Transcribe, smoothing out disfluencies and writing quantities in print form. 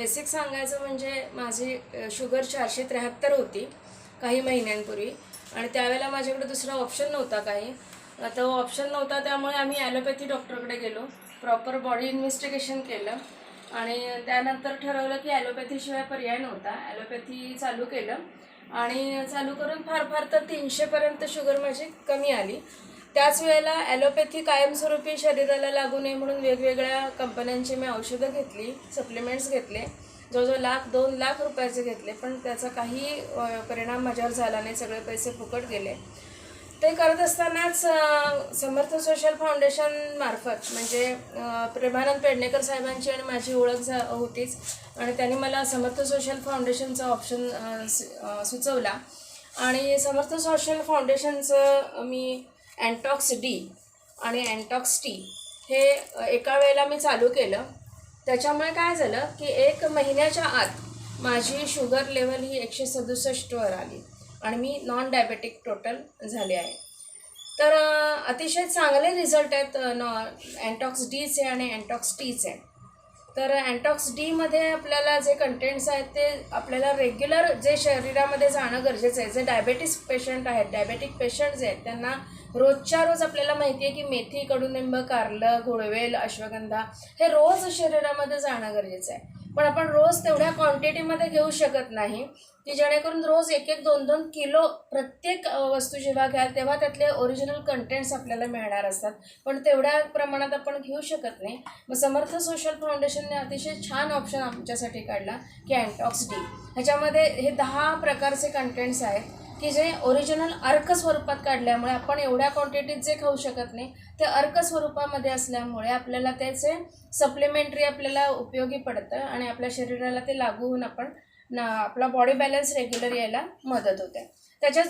Basic सांगायचं म्हणजे माझी शुगर 473 होती काही महिन्यांपूर्वी आणि त्यावेळेला माझ्याकडे दुसरा ऑप्शन नव्हता काही. तो ऑप्शन नव्हता त्यामुळे आम्ही ॲलोपॅथी डॉक्टरकडे गेलो, प्रॉपर बॉडी इन्व्हेस्टिगेशन केलं आणि त्यानंतर ठरवलं की ॲलोपॅथीशिवाय पर्याय नव्हता. ॲलोपॅथी चालू केलं आणि चालू करून फार तर 300पर्यंत शुगर माझी कमी आली. त्याच वेळेला ॲलोपॅथी कायमस्वरूपी शरीराला लागू नये म्हणून वेगवेगळ्या कंपन्यांची मी औषधं घेतली, सप्लिमेंट्स घेतले, जवळजवळ 1,00,000-2 लाख रुपयाचे घेतले, पण त्याचा काही परिणाम माझ्यावर झाला नाही, सगळे पैसे फुकट गेले. ते करत असतानाच समर्थ सोशल फाउंडेशन मार्फत म्हणजे प्रेमानंद पेडणेकर साहेबांची आणि माझी ओळख होतीच आणि त्यांनी मला समर्थ सोशल फाउंडेशनचा ऑप्शन सुचवला आणि समर्थ सोशल फाउंडेशनचं मी अँटॉक्स डी आणि अँटॉक्स टी हे एका वेळेला मी चालू केलं. त्याच्यामुळे काय झालं की 1 महिन्याच्या आत माझी शुगर लेवल ही 167वर आली आणि मी नॉन डायबेटिक टोटल झाले आहे. तर अतिशय चांगले रिझल्ट आहेत अँटॉक्स डीचे आणि अँटॉक्स टीचे. तर अँटॉक्स डीमध्ये आपल्याला जे कंटेंट्स आहेत ते आपल्याला रेग्युलर जे शरीरामध्ये जाणं गरजेचं आहे. जे डायबेटीस पेशंट आहेत, डायबेटिक पेशंट जे आहेत त्यांना रोजच्या रोज आपल्याला माहिती आहे की मेथी, कडुनिंब, कारलं, गुळवेल, अश्वगंधा हे रोज शरीरामध्ये जाणं गरजेचं आहे. पण आपण रोज तेवढ्या क्वांटिटीमध्ये घेऊ शकत नाही की जेणेकरून रोज 1-1, 2-2 किलो प्रत्येक वस्तू जेव्हा घ्याल तेव्हा त्यातले ओरिजिनल कंटेंट्स आपल्याला मिळणार असतात, पण तेवढ्या प्रमाणात आपण घेऊ शकत नाही. मग समर्थ सोशल फाउंडेशनने अतिशय छान ऑप्शन आमच्यासाठी काढला की अँटॉक्स डी. ह्याच्यामध्ये हे 10 प्रकारचे कंटेंट्स आहेत की जे ओरिजिनल अर्क स्वरूपात काढल्यामुळे आपण एवढ्या क्वांटिटीत जे खाऊ शकत नाही ते अर्क स्वरूपामध्ये असल्यामुळे आपल्याला त्याचे सप्लिमेंटरी आपल्याला उपयोगी पडतं आणि आपल्या शरीराला ते लागू होऊन आपण आपला बॉडी बॅलन्स रेग्युलर यायला मदत होते. त्याच्यात